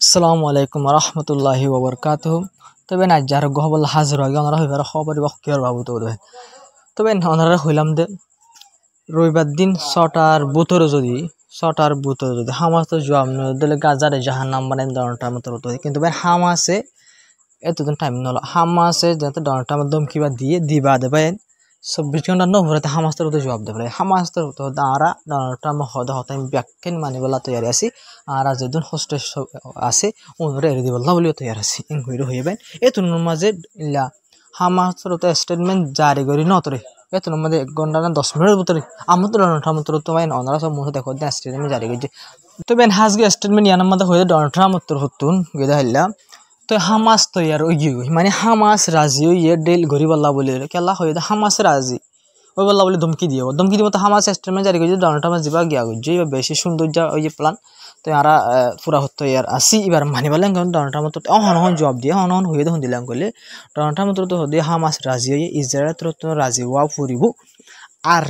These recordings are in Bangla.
আসসালামু আলাইকুম রহমতুল্লাহি ওবরকাতুহ। তবে না যার গহবল হাজির হয়ে ওনারা হইবার খবর বকিয়ার বাবু তো তবে ওনারা হইলাম দে রবিবার দিন ছটার বুতরে যদি হামাস তো জবাব দিলে গাজারে জাহান নাম বানাই ধরনটার মতো হতো কিন্তু ভাই হামাসে এতদিন টাইম নলো হামাসে যাতে ধরনটার মধ্যে কিবা দিয়ে দিবা দেবে 24 ঘন্টা নহরে হামাস্তার উত্তর জবাব দেবে হামাস্তার উত্তর আরা ডোনাল্ড হদ হতাই ব্যাখ্যান মানিবলা তৈরি আছি আর যেদিন হোস্ট আছে ওনারা এড়ে দিবলা বলেও তৈরি আছি এন হইরে হইবেন এতুন মাঝে ইলা হামাস্তার উত্তর স্টেটমেন্ট জারি করি নতরে এতুন মাঝে 1 ঘন্টা না 10 মিনিটের ভিতরে আমার তো ডোনাল্ড ট্রাম্প তো মাইন ওনারা সব মুহূর্তে দেখো স্টেটমেন্ট জারি করছে তো বেন হাজগে স্টেটমেন্ট ইয়ানার মধ্যে হয়ে ডোনাল্ড ট্রাম্প উত্তর হতুন গেদা হইলা তো হামাস তো ইয়ার ওই মানে হামাস রাজি ওই ডেল গরিব আল্লাহ বলে কেলা হয়ে হামাস রাজি ওই বল্লা বলে ধমকি দিব তো হামাস স্টেটমেন্ট জারি করছে ডোনাল্ড ট্রাম্প যা গিয়া করছে এবার বেশি সৌন্দর্য ওই যে প্ল্যান তো আর পুরা হতো ইয়ার আসি এবার মানি বলেন কারণ ডোনাল্ড ট্রাম্প তো হন জবাব দিয়ে হন হয়ে দেখুন দিলাম করলে ডোনাল্ড ট্রাম্প তো হতে হামাস রাজি হয়ে ইসরায়েল তো রাজি ওয়া ফুরিব আর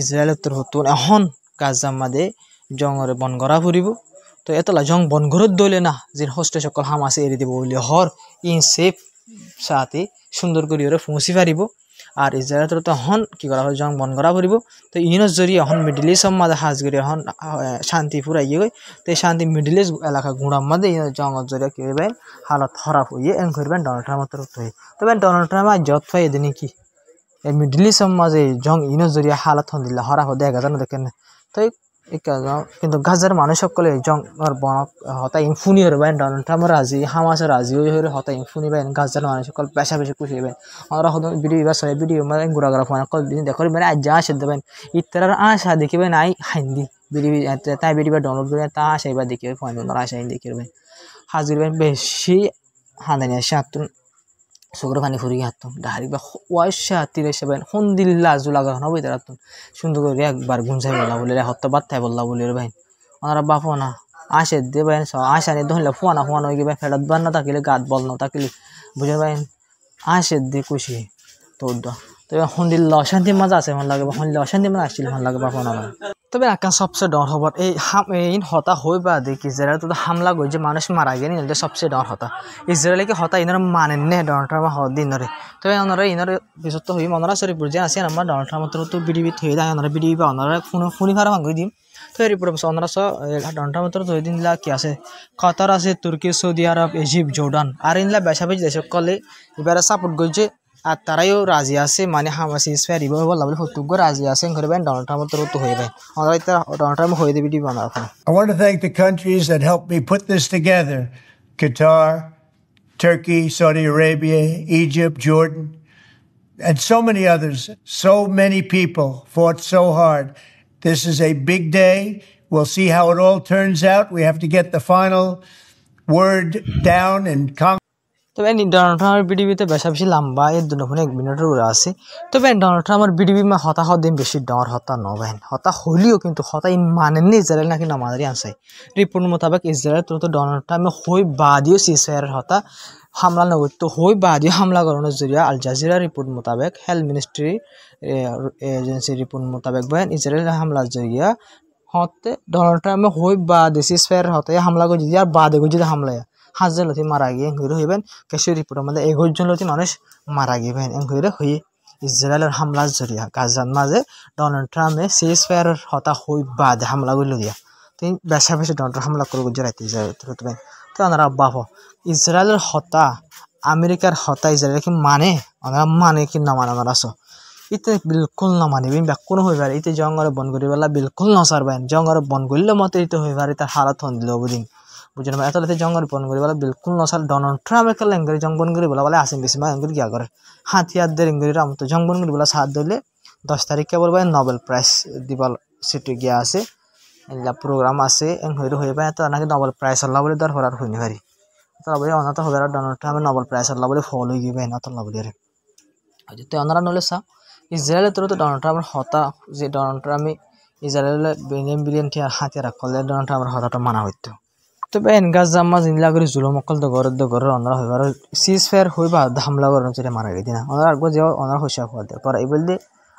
ইসরায়েলের তোর হতো এখন গাজার মাঝে জঙরে বন করা ফুরিব তো এতলা জং বন ঘরত দইলে না যে হোস্টে সকল হামাসে এড়ে দিব বলে হর ইন সেফ সাথে সুন্দর করে ওরা পৌঁছি পারিব আর ইসরায়েলের তো হন কি করা হয় জং বন করা ফুরিব তো ইউনোর জরিয়ে এখন মিডিল ইস্ট মাঝে হাজ করে এখন শান্তি ফুরাই গই তো এই শান্তি মিডিল ইস্ট এলাকা গুঁড়ার মাঝে জঙ্গল জরিয়া কি হইবেন হালত খারাপ হইয়ে এন করবেন ডোনাল্ড ট্রাম্পের হয়ে তবে ডোনাল্ড ট্রাম্প জত পাই এদিন কি মিডিল ইস্ট মাঝে জং ইউনোর জরিয়া হালত হন দিলা হরা হো দেখা জানো দেখেন তো কিন্তু গাজার মানুষ সকলে জং বনক হতা ইনফুনি হবেন ডোনাল্ড ট্রাম্প রাজি হামাস রাজি হয়ে হতা ইনফুনি বেন গাজার মানুষ সকল পেশা পেশা খুশি হবেন আমরা হতো ভিডিও বা সবাই ভিডিও মানে গুড়া গুড়া ফোন কল দিন দেখো মানে আজ যা আসে দেবেন ইত্যার আশা দেখিবেন আই হাইন্দি ভিডিও তাই ভিডিও ডাউনলোড করে তা আসা এবার দেখিবে ফোন আশা দেখিবেন হাজির বেশি হাঁদানি আসে আত্ম সুগ্র পানি ফুরিয়ে হাঁটতাম ডাহারি বা ওয়াইশা তিরে সেবেন হন্দিল্লা জুলাগা হবই তার সুন্দর করে একবার গুঞ্জাই বললা বলে হত্যা বাত্তায় বললা বলে ভাই ওনারা বাপ না আসে দে ভাই আশা নিয়ে ধরলে ফোনা ফোন হয়ে গেবে ফেরত বার না থাকলে গাত বল না থাকলে বুঝে ভাই আসে দে খুশি তোর তবে হন্দিল্লা অশান্তি মজা আছে ভাল লাগে বা হন্দিল্লা অশান্তি মজা আসছিল ভাল লাগে বাপ না তবে আকাশ সবচেয়ে ডর হবার এই হতা হই বা দেখি ইসরায়েল তো হামলা গই যে মানুষ মারা গেনি সবচেয়ে ডর হতা ইসরায়েলকে হতা ইনারা মানেন নে ডোনাল্ড ট্রাম্প দিনরে তবে ওনারা ইনার পিছত তো হই ওনারা শরীফপুর যে আছে আমার ডোনাল্ড ট্রাম্প তো বিডিবি থই দেয় ওনারা বিডিবি বা ওনারা ফোনি ফারা ভাঙি দিম তো এর পরে ওনারা ডোনাল্ড ট্রাম্প তো দিন দিলা কি আছে কাতার আছে তুর্কি সৌদি আরব ইজিপ্ট জর্ডান আর ইনলা বেশাবেশি দেশ কলে এবারে সাপোর্ট করছে আর তারাইও রাজি আছে মানে হামাস ইসফায়ার ইবো বলা বলে হতুগ্য রাজি আছে করবেন ডোনাল্ড ট্রাম্প তো হয়ে যায় আমরা এটা ডোনাল্ড ট্রাম্প হয়ে দেবে দিবি আমরা এখন I want to thank the countries that helped me put this together: Qatar, Turkey, Saudi Arabia, Egypt, Jordan, and so many others. So many people fought so hard. This is a big day. We'll see how it all turns out. We have to get the final word down in Congress. তবে ডোনাল্ড ট্রাম্পের বিডিবিতে বেশি লম্বা এর দুটো 1 মিনিটের উপরে আছে তবে ডোনাল্ড ট্রাম্পের বিডিবি মা হতাশ দিন বেশি ডর হতা নবেন হতা হলিও কিন্তু হতা মানেননি ইসরায়েল নাকি নামাদারি আনসাই রিপোর্ট মোতাবেক ইসরায়েল তো ডোনাল্ড ট্রাম্পে হই বাদিও সিসফায়ারের হতা হামলা নগর তো হই বাদিও হামলা করানোর জরিয়া আল জাজিরা রিপোর্ট মোতাবেক হেলথ মিনিস্ট্রি এজেন্সি রিপোর্ট মোতাবেক বেন ইসরায়েল হামলা জরিয়া হতে ডোনাল্ড ট্রাম্পে হই বাদে সিসফায়ারের হতে হামলা করে যদি আর বাদে যদি হামলা হাজার লতি মারা গিয়ে ঘুরে হইবেন কেশর রিপোর্টের মধ্যে 11 জন লতি মানুষ মারা গিয়েবেন ঘুরে হয়ে ইসরায়েলের হামলার জরিয়া গাজার মাঝে ডোনাল্ড ট্রাম্পে সিজ ফায়ারের হতা হই বাদে হামলা করল দিয়া তিনি বেশা বেশি ডোনাল্ড হামলা করে গুজরাইতে ইসরায়েল তো ওনারা বাপ ইসরায়েলের হতা আমেরিকার হতা ইসরায়েল কি মানে ওনারা মানে কি না মানে ওনারা আসো ইতে বিলকুল না মানিবেন কোনো হইবার ইতে জঙ্গলে বন করি বেলা বিলকুল না সারবেন জঙ্গলে বন করলে মতো ইতে হইবার তার হালত হন দিল অবদিন বুঝলেন এতলাতে জঙ্গল বন করি বলা বিলকুল নসাল ডোনাল্ড ট্রাম্প একটা ল্যাঙ্গুয়েজ জং বন করি বলা বলে আসেন বেশি মা এঙ্গুরি গিয়া করে হাতিয়ারদের এঙ্গুরি রাম তো জং বন করি বলা 7 ধরলে 10 তারিখে বলবেন নোবেল প্রাইজ দিবাল সিটি গিয়া আছে এলা প্রোগ্রাম আছে এং হইরে হয়ে পায় তো নাকি নোবেল প্রাইজ আল্লাহ বলে দর হরার হইনি পারি তো বলে অনাথ হবে ডোনাল্ড ট্রাম্প নোবেল প্রাইজ আল্লাহ বলে ফল হই গিয়ে না তো আল্লাহ বলে রে তো অনারা নলে সা ইসরায়েলের তো ডোনাল্ড ট্রাম্পের হতা যে ডোনাল্ড ট্রাম্প ইসরায়েলের বিলিয়ন টিয়ার হাতিয়ার করলে ডোনাল্ড ট্রাম্পের হতাটা মানা হইতো তবে গাজা মাঝ ইনলা করে জুলুম অকল দগরের অনারা হইবার সিজ ফায়ার হইবা হামলা করার চেয়ে মারা গেছি না ওনার আগে যে ওনার হইসা হওয়া পর এই বলতে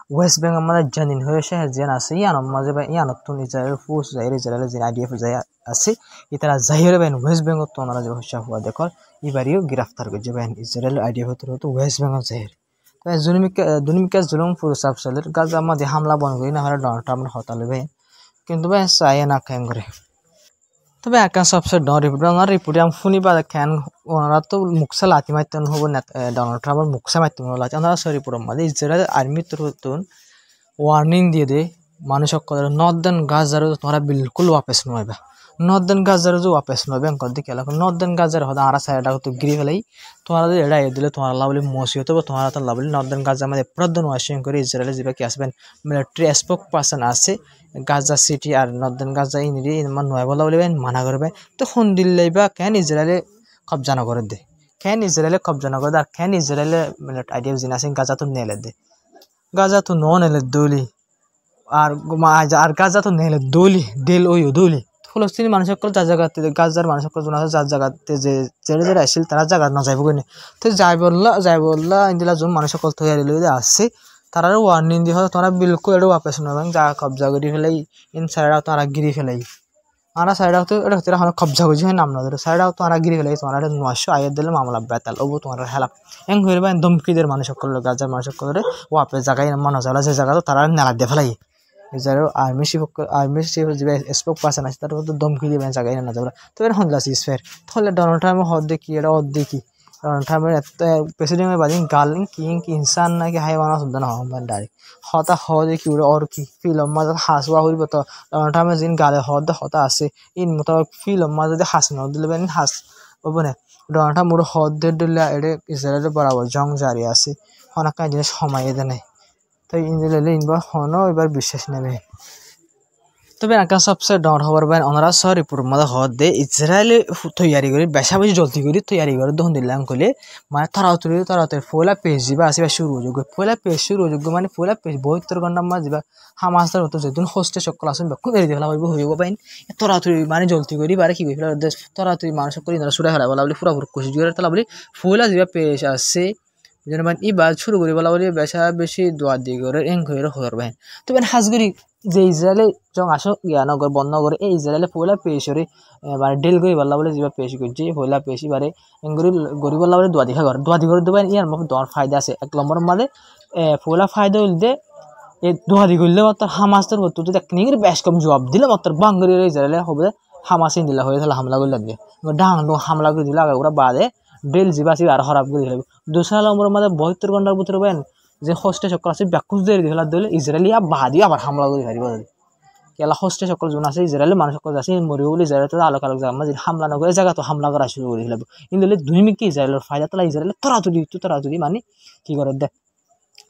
ওয়েস্ট বেঙ্গল মানে জানিন হয়ে শহর যেন আছে ইয়ানোর মাঝে বা ইয়ানোর ইসরায়েল ফোর্স যাইরে ইসরায়েল যে আইডিএফ যাই আছে ইতারা যাইরে বেন ওয়েস্ট বেঙ্গল তো ওনারা যে হচ্ছে হওয়া দেখো এবারেও গ্রেফতার করছে বেন ইসরায়েল আইডিএফ তো ওয়েস্ট বেঙ্গল যাইরে তাই দুনিমিকা জুলুম ফুরুস আফসালের গাজা আমাদের হামলা বন্ধ করি না হলে ডোনাল্ড ট্রাম্প হতালে বেন কিন্তু বেন চাই না কেন করে তবে একা সবচেয়ে ডর রিপোর্ট আমি শুনিবা কেন ওনারা তো মুখসা লাতি মারতেন হবো ডোনাল্ড ট্রাম্পের মুখসা মারতেন লাতি ওনারা রিপোর্টের মধ্যে ইসরায়েল আর্মি তরফতুন ওয়ার্নিং দিয়ে দে মানুষ সকলের নর্দার্ন গাজার তোমরা বিলকুল ওয়াপেস নইবা নর্দার্ন গাজার যে ওয়াপেস নইবে অঙ্কর দিকে এলাকা নর্দার্ন গাজার হদা আরা সাইডা তো গিরি ফেলাই তোমরা এডা দিলে তোমরা লাভলি মসি হতে তোমরা তো লাভলি নর্দার্ন গাজা মধ্যে প্রধান ওয়াশিং করে ইসরায়েলে যাবে কি আসবেন মিলিটারি স্পোক পার্সন আছে গাজা সিটি আর নর্দার্ন গাজা ইনরি মান নয় বলা বলে মানা করবে তো ফোন দিল্লাই বা কেন ইসরায়েলে কবজা না করে দে কেন ইসরায়েলে কবজা না করে আর কেন ইসরায়েলে মিলিটারি আইডিয়া জিন আছে গাজা তো নেলে দে গাজা তো নন এলে দলি আর গাজা তো নেলে দলি ডেল ওই দলি ফলস্তিনি মানুষ সকল যার জায়গাতে গাজার মানুষ সকল জন আছে যার জায়গাতে যে জেড়ে জেড়ে আসছিল তারা জায়গা না যাইব কেন তো যাই বললা ইন্দিলা যোন মানুষ সকল তৈরি লইতে আসছে তারা ওয়ার্নিং দিয়ে তোমরা বিলকুল এটা ওয়াপেস নয় জায়গা কবজা করি ফেলাই ইন সাইডাও তারা গিরি ফেলাই আরা সাইডাও তো এটা হতে এখন কবজা করছি হয় নাম না ধরে সাইডাও তোমরা গিরি ফেলাই তোমরা 900 আয়ের দিলে মামলা বেতাল ওবো তোমার হেলাপ এং হইবা ধমকিদের মানুষ সকল গাজার মানুষ সকল ওয়াপেস জায়গায় মানুষ আলা যে জায়গা তো তারা নেলা দিয়ে ফেলাই ইসরায়েল আর্মি চিফ যে স্পোক পার্সন আছে তার তো ধমকি দিবেন জায়গায় না যাবে তো এর হন্লা সিসফেয়ার তাহলে ডোনাল্ড ট্রাম্প হদ দেখি এটা হদ দেখি ডোনাল্ড ট্রাম্পের প্রেসিডেন্টের বাদিন গালিং কি ইনসান নাকি হাইওয়ানা শুদ্ধ না হন ডাইরেক্ট হতা হদে কি ওর কি ফিল্ম মাঝে হাসুয়া হইব তো ডোনাল্ড ট্রাম্পের যিনি গালে হতা আছে ইন মোতাবেক ফিল্ম মাঝে যদি হাস ন দিলে বেন হাস হবো না ডোনাল্ড ট্রাম্প মোর হদ দিলে এটা ইসরায়েলের বরাবর জং জারি আছে অনেক জিনিস সময় এদের নেই তাই ইন্দিলে ইনবা হনো এবার বিশ্বাস নেবে তবে একা সবচেয়ে ডর হবার বাইন ওনারা রিপোর্ট মধ্যে হদ দে ইসরায়েলে তৈয়ারি করি বেশা বেশি জলদি করে তৈয়ারি করে দহন দিলাম কলে মানে তাড়াতাড়ি ফোলা পেজ যাবা আসিবা শুরু যোগ্য ফোলা পেজ শুরু যোগ্য মানে ফোলা পেজ 72 ঘন্টার মাঝে যাবা হামাসের মতো যেদিন হোস্টে সকল আসুন বেকুন এড়িয়ে ফেলা হইব পাইন তাড়াতাড়ি মানে জলদি করি বারে কি ফেলা তাড়াতাড়ি মানুষ করি না সুরা ফেলা বলা বলি পুরা কোশিশ করে তালা বলি ফোলা যাবা পেজ আসছে যেন মানে ইবার শুরু করি বলা বলি বেশা বেশি দোয়া দিয়ে করে এং করে হওয়ার বাইন তো মানে হাজগরি যে ইসরায়েলে যখন আসো নগর বন্ধ করে এই ইসরায়েলে পয়লা পেশরে মানে ডেল করি বললা বলে যা পেশ করছি পয়লা পেশি বারে এঙ্গরি গরি বললা বলে দোয়া দেখা দোয়া দি করে দেবেন ইয়ার মধ্যে দোয়ার ফায়দা আছে 1 নম্বর মাঝে পয়লা ফায়দা হইলে এই দোয়া দি করলে মাত্র হামাসের মতো যদি একনির বেশ কম জবাব দিলে মাত্র বাঙ্গরি ইসরায়েলে হবে হামাসিন দিলা হয়ে তাহলে হামলা করে লাগবে ডাং হামলা করে দিলে আগে ওরা বাদে ডেল জিবাসি আর খারাপ করে দিলে 2 নম্বর মাঝে 72 ঘন্টার ভিতরে বেন যে হোস্টে সকল আছে ব্যাকুজ দিয়ে দিলা দিলে ইসরায়েলিয়া বাদি আবার হামলা করে হারিব কেলা হোস্টে সকল জন আছে ইসরায়েলের মানুষ সকল আছে মরিব বলে ইসরায়েল আলোক আলোক জায়গা মাঝে হামলা না করে জায়গা তো হামলা করা শুরু করে দিলাম কিন্তু দুই মিনিট কি ইসরায়েলের ফায়দা তালা ইসরায়েলের তাড়াতাড়ি মানে কি করে দেখ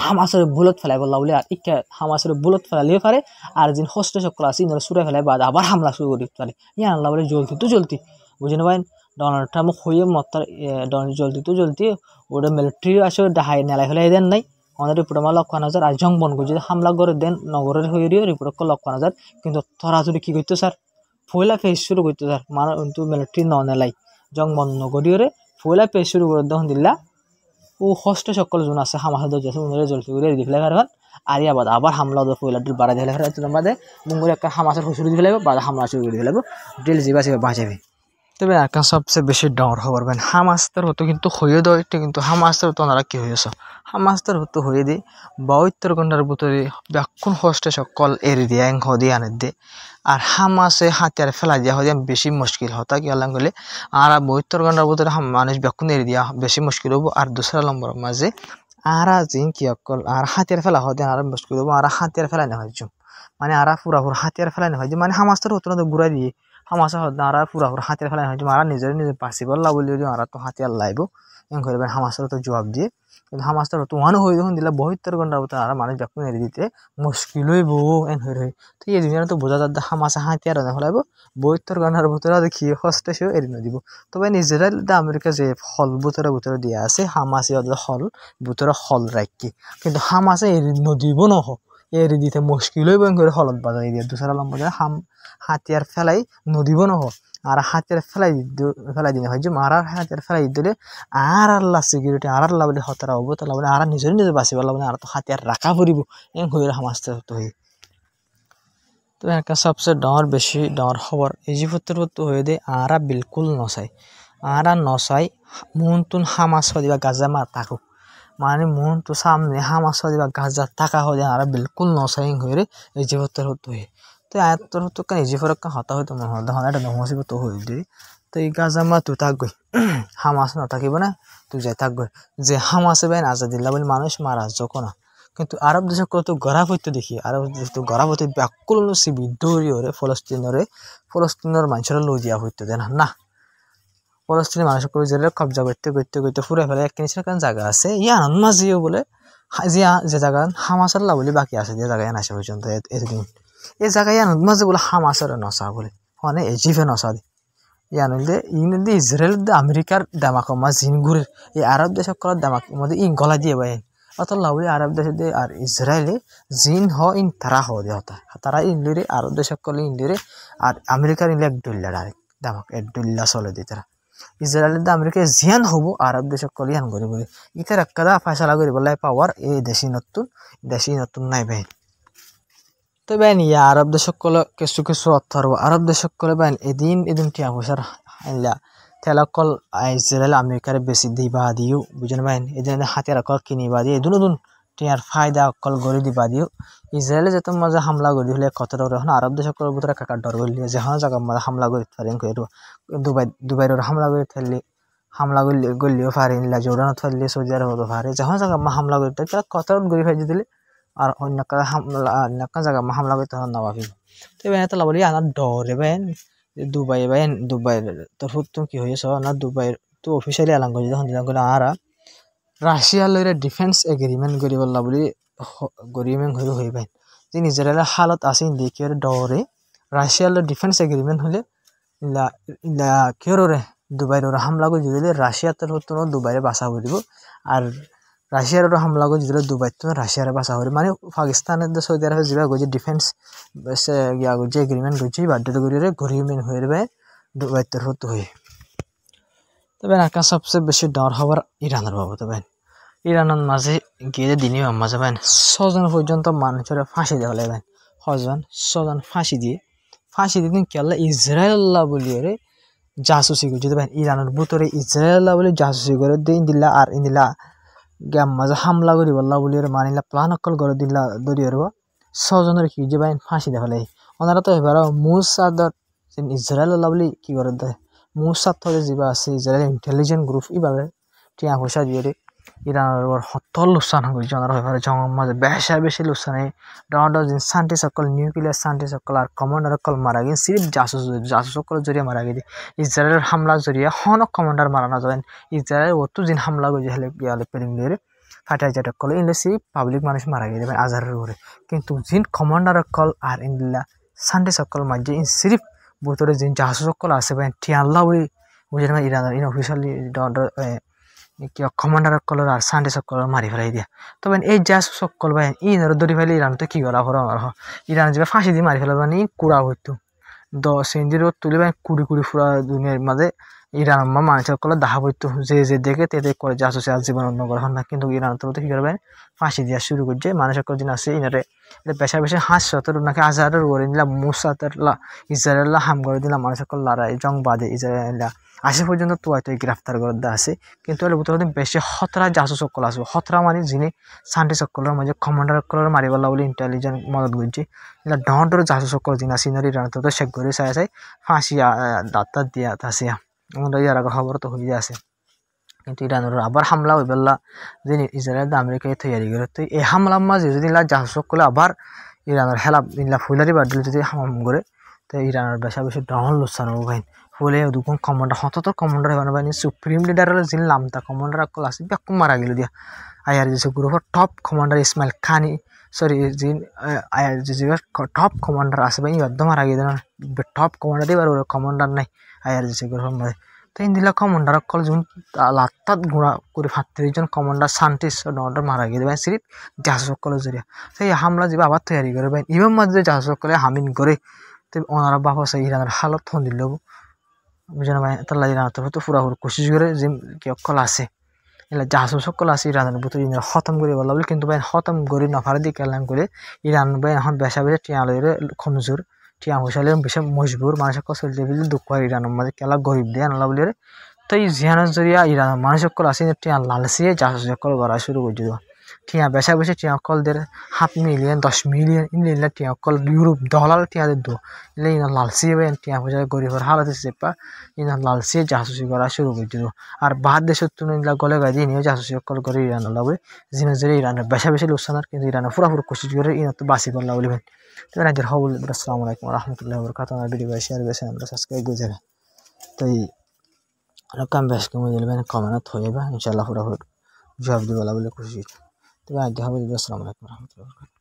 হামাসের বুলেট ফেলাই বললা বলে আর ইকা হামাসের বুলেট ফেলালিও পারে আর যিনি হোস্টে সকল আছে ইনারা সুরে ফেলাই বাদ আবার হামলা শুরু করে দিতে পারে ইয়া আল্লাহ বলে জ্বলতি বুঝে নেবেন ডোনাল্ড ট্রাম্প হয়ে মতার জ্বলতি ওটা মিলিটারি আসে ডাহাই নেলাই ফেলাই দেন নাই আমাদের রিপোর্ট আমার 1,000 আর জং বন যদি হামলা করে দেন নগরের হয়ে রিপোর্ট 1,000 কিন্তু তাড়াতাড়ি কি করতো স্যার পয়লা পেজ শুরু করতো স্যার মানে কিন্তু মিলিটারি ন নেলাই জং বন নগরীয়রে পয়লা পেজ শুরু করে দহন দিলা ও হোস্টে সকল জন আছে হামাসের দরজা আছে উনারে জলদি করে দিলে ফেলার আর ইয়াবাদ আবার হামলা ওদের পয়লা ডিল বাড়া দিলে ফেলার তোর বাদে মুঙ্গুরে একটা হামাসের শুরু দিয়ে ফেলাবে বাদ হামলা শুরু করে দিলে ডিল জিবা সিবা বাঁচাবে তবে একা সবচেয়ে বেশি ডর হবার বেন হামাস্তার হতো কিন্তু হয়ে দেয় কিন্তু হামাস্তার হতো ওনারা কি হয়েছ হামাস্তার হতো হয়ে দিয়ে 72 ঘন্টার ভিতরে ব্যাকুন হোস্টে সকল এড়ি দিয়ে এং দিয়ে আনে দে আর হামাসে হাতিয়ার ফেলা দিয়া হয় বেশি মুশকিল হতা কি আল্লাহ গেলে আর 72 ঘন্টার ভিতরে মানুষ ব্যাকুন এড়ি দিয়া বেশি মুশকিল হবো আর 2 নম্বর মাঝে আর জিন কি অকল আর হাতিয়ার ফেলা হয় আর মুশকিল হবো আর হাতিয়ার ফেলা না হয় মানে আর পুরা হাতিয়ার ফেলা না হয় মানে হামাস্তার হতো না ঘুরাই দিয়ে হামাসা আর পুরা হাতিয়ার ফেলা হয় আর নিজে বাঁচিব বলি আর তো হাতিয়ার লাইব এম করবেন হামাসের তো জবাব দিয়ে কিন্তু হামাসটার তো ওয়ান হয়ে যখন দিলে 72 ঘন্টার ভিতরে আর মানুষ যখন এড়িয়ে দিতে মুশকিল হইব এন হয়ে তো এই দুনিয়া তো বোঝা যাচ্ছে হামাসা হাতিয়ার ফেলাইব 72 ঘন্টার ভিতরে দেখি হস্টে সেও এড়িয়ে দিব তবে ইসরায়েল আমেরিকা যে হল ভিতরে দিয়ে আছে হামাসি হল ভিতরে হল রাখি কিন্তু হামাসে এড়িয়ে নদীব নহ এড়ি দিতে মুশকিল হইব করে হলত বাজাই দিয়ে 2 নম্বর হাতিয়ার ফেলাই নদীব নহ আর হাতের ফেলাই দিনে হয় যে মারার হাতের ফেলাই দিলে আর আল্লাহ সিকিউরিটি আর আল্লাহ বলে হতরা হবো তাহলে বলে আর নিজে বাঁচিবার বলে আর তো হাতিয়ার রাখা পড়িব এন হয়ে হামাজতে হতো হই তো একটা সবচেয়ে বেশি ডর খবর ইজিপ্টের তো হয়ে দে আরা বিলকুল নসাই আরা নসাই মন তুন হামাস দিবা গাজা মা থাকো মানে মন তো সামনে হামাস দিবা গাজা থাকা হয়ে আরা বিলকুল নসাই হয়ে ইজিপ্টের হতো হই তো আয়াত্তর হতো কারণ ইজিপ্টের হতা হয়তো মনে হয় দেখুন এটা নমসিব তো হয়ে দিই তো এই গাজা মা তুই থাকবই হামাস না থাকিব না তুই যাই থাকবই যে হামাসে বেন আজাদিল্লা বলে মানুষ মারা যখন না কিন্তু আরব দেশে কত গড়া হইতে দেখি আরব দেশ তো গড়া হইতে ব্যাকুল সিবি দৌড়ি ওরে ফলস্তিনের মানুষের লো দিয়া হইতে দেন না ফলস্তিনের মানুষ করে যে কবজা করতে ফুরে ফেলে এক কিনিসের কারণ জায়গা আছে ইয়ান মাঝিও বলে যে জায়গা হামাসের লা বলে বাকি আছে যে জায়গায় আসে পর্যন্ত এতদিন এই জায়গায় ইয়ান মাঝে বলে হামাসের নসা বলে মানে এজিফে নসা দি ইয়ান হইলে ইন ইসরায়েল আমেরিকার দামাক মা জিন ঘুরে এই আরব দেশ করার দামাক মধ্যে ইন গলা দিয়ে বাইন অত লাউলি আরব দেশে দে আর ইসরায়েলে জিন ইন তারা দে হতা তারা ইনলিরে আরব দেশ করলে ইনলিরে আর আমেরিকার ইনলে $1 ডাইরেক্ট দামাক $1 চলে দি তারা ইসরায়েলের দা আমেরিকা জিয়ান হব আরব দেশ করলে ইয়ান করি বলে ইতার একটা ফয়সালা করি বলে পাওয়ার এই দেশি নতুন নাই ভাই তো বেন ইয়া আরব দেশ করলে কিছু অর্থ আরব দেশ করলে বেন এদিন টিয়া পয়সার আইলা তেলাকল ইসরায়েল আমেরিকার বেশি দিবা দিও বুঝেন ভাই এদিন হাতিয়ার কল কিনিবা দিয়ে দুন টিয়ার ফায়দা কল গড়ি দিবা দিও ইসরায়েলে যেত মাঝে হামলা করি হলে কতটা এখন আরব দেশ কল ভিতরে কাকার ডর করলি যে হন জায়গা মাঝে হামলা করি পারেন কইরো দুবাইয়ের হামলা করে ফেললি হামলা গলিও পারেন জোড়ানো ফেললি সৌদি আরব পারে যখন জায়গা হামলা করি তারা কতটা গড়ি ফেলে দিলে আর অন্য জায়গা হামলা করতে না ভাবি তো এবার এত বলি আমার ডরে বেন দুবাই তোর হুতুম কি হয়েছ না দুবাইয়ের তো অফিসিয়ালি এলান করে যখন দিলাম করে আর রাশিয়ার লইরে ডিফেন্স এগ্রিমেন্ট করি বললা বলি গরিমেন্ট হয়ে হয়ে পাইন যে নিজের হালত আছে দেখি ডরে রাশিয়ার ডিফেন্স এগ্রিমেন্ট হলে কেউরে দুবাইয়ের হামলা করে দিলে রাশিয়ার তোর হতো দুবাইয়ের বাসা করে দিব আর রাশিয়ার হামলা করে দিলে দুবাই তো রাশিয়ার বাসা করে মানে পাকিস্তানের সৌদি আরবে যা গেছে ডিফেন্স ইয়া করছে এগ্রিমেন্ট করছে বাধ্যতা করে গরিমেন্ট হয়ে যাবে দুবাই তোর হতো হয়ে তবে একটা সবচেয়ে বেশি ডর হবার ইরানের বাবু তবে ইরানের মাঝে গিয়ে দিনই মাঝে পাবেন 6 জন পর্যন্ত মানুষের ফাঁসি দেওয়া লাগবেন 6 জন ফাঁসি দিয়ে দিন কেলা ইসরায়েল বলি ওরে জাসুসি করছে দেবেন ইরানের ভিতরে ইসরায়েল বলে জাসুসি করে দিন দিলা আর ইন্দিলা গ্যাম মাঝে হামলা করি বললা বলি ওরে মানিলা প্লান অকল করে দিলা দরি ওর 6 জনের কি যে বাইন ফাঁসি দেওয়া লাগে ওনারা তো এবার মুসাদর ইসরায়েল বলি কি করে দেয় মুসাদ থরে যা আছে ইসরায়েল ইন্টেলিজেন্ট গ্রুপ এভাবে টিয়া পয়সা দিয়ে ইরানের হত লোকসান হয়েছে ওনারা এবারে জঙ্গল মাঝে বেশি লোকসানে ডাউন যে শান্তি সকল নিউক্লিয়ার শান্তি সকল আর কমান্ডার সকল মারা গিয়ে সিরিফ জাসুস সকল জড়িয়ে মারা গিয়ে ইসরায়েলের হামলা জড়িয়ে হনক কমান্ডার মারা না যাবেন ইসরায়েল অত দিন হামলা করে হলে গিয়ে পেরিং দিয়ে ফাটাই চাটা কল ইনলে সিরিফ পাবলিক মানুষ মারা গিয়ে দেবেন আজারের উপরে কিন্তু জিন কমান্ডার কল আর ইনলা শান্তি সকল মাঝে সিরিফ ভিতরে যে জাহাজ সকল আছে ভাই টিয়াল্লা বলি বুঝলেন ভাই ইরানের ইন অফিসিয়ালি কমান্ডার কলর আর শান্তি সকল মারি ফেলাই দিয়া তবে এই জাহাজ সকল ভাই ইনার দড়ি ফেলে ইরান তো কি করা হলো ইরান যে ফাঁসি দিয়ে মারি ফেলা মানে কুড়া হইতো 10 ইঞ্জির তুলে ভাই কুড়ি ফুরা দুনিয়ার মাঝে ইরান মানুষ সকল দেখা হইতো যে দেখে তে করে জাহাজ আর জীবন অন্য করা না কিন্তু ইরান তো কি করবেন ফাঁসি দিয়া শুরু করছে মানুষ সকল দিন আছে ইনারে বেশি 500 নাকি 1000 ওরে নিলাম মুসাতের ইসরায়েল হাম করে দিলাম মানুষ সকল লড়াই জং বাদে ইসরায়েল আসে পর্যন্ত তো গ্রেফতার করে দেওয়া আছে কিন্তু এর ভিতরে বেশি 17 জাসুস সকল আসবে 17 মানে যিনি শান্তি সকলের মাঝে কমান্ডার সকলের মারিবাল্লা বলে ইন্টেলিজেন্ট মদত করছে এটা ডর জাসুস সকল যিনি সিনারি রান তো শেখ করে চাই ফাঁসি দাঁতা দিয়া আসিয়া আমরা ইয়ার আগে খবর তো হয়ে আছে কিন্তু ইরানের আবার হামলা হয়ে পেলা যিনি ইসরায়েল আমেরিকায় তৈরি করে তো এই হামলার মাঝে যদি জাহাজ সকলে আবার ইরানের হেলা ফুলারি বাড়লে যদি হাম করে তো ইরানের বেশি ডর লোকসান হবো ভাই ফুলে দুগুণ কমান্ডার হততর কমান্ডার হবার ভাই সুপ্রিম লিডারের যিনি নামতা কমান্ডার আকল আছে ব্যাকুম মারা গেল দিয়া আয়ার যে গ্রুপের টপ কমান্ডার ইসমাইল খানি সরি যিনি আয়ার যে টপ কমান্ডার আছে ভাই একদম মারা গিয়ে টপ কমান্ডার এবার ওর কমান্ডার নাই আয়ার যে গ্রুপের মধ্যে তো ইন্দিলা কমান্ডার কল যখন লাত্তাত ঘোড়া করে 35 জন কমান্ডার শান্তিস ডর মারা গিয়ে ভাই সিরিফ জাহাজ সকলের জরিয়া সেই হামলা যে আবার তৈরি করে ভাই ইভেন মাঝে জাহাজ সকলে হামিন করে তো ওনারা বাবা সেই ইরানের হালত হন দিল বুঝেন ভাই তাহলে ইরান তো পুরা কোশিশ করে যে কি অকল আছে এলা জাহাজ সকল আছে ইরানের ভিতরে ইরান খতম করে বলা বলে কিন্তু ভাই খতম করে না পারে দিকে এলাম করে ইরান ভাই এখন বেশা বেশি টিয়া লইরে কমজোর টিয়া পয়সা বেশি মজবুর মানুষের কসল দেবিল দুঃখ হয় ইরানের মাঝে কেলা গরিব দিয়ে আনলা বলে তো এই জিহানের জরিয়া ইরান মানুষ সকল আছে টিয়া লালসিয়ে জাহাজ সকল করা শুরু করে দিল টিয়া বেশা বেশি টিয়া কলদের 5 মিলিয়ন 10 মিলিয়ন ইনলে টিয়া কল ইউরোপ ডলার টিয়া দো ইলে ইনা লালসিয়ে ভাই টিয়া পয়সা গরিবের হালত সেপা ইনা লালসিয়ে জাহাজী করা শুরু করে দিল আর বাহার দেশের তুলনায় গলে গাই দিয়ে নিয়ে জাহাজী সকল করে ইরান লাগবে জিনা জরি ইরানের বেশা বেশি লোকসানার কিন্তু ইরানের পুরোপুরি কোশিশ করে ইনা তো বাসি করলা বলবেন তো রাজ্যের হবল আসসালামু আলাইকুম ওয়া রাহমাতুল্লাহি ওয়া বারাকাতুহু আমার ভিডিও শেয়ার বেশি আমরা সাবস্ক্রাইব করে যাবে তো কাম বেশ কমে দিবেন কমেন্ট হইবা ইনশাআল্লাহ পুরোপুরি জবাব দিব বলে খুশি তো রাজ্য হবল আসসালামু আলাইকুম ওয়া রাহমাতুল্লাহি ওয়া বারাকাতুহু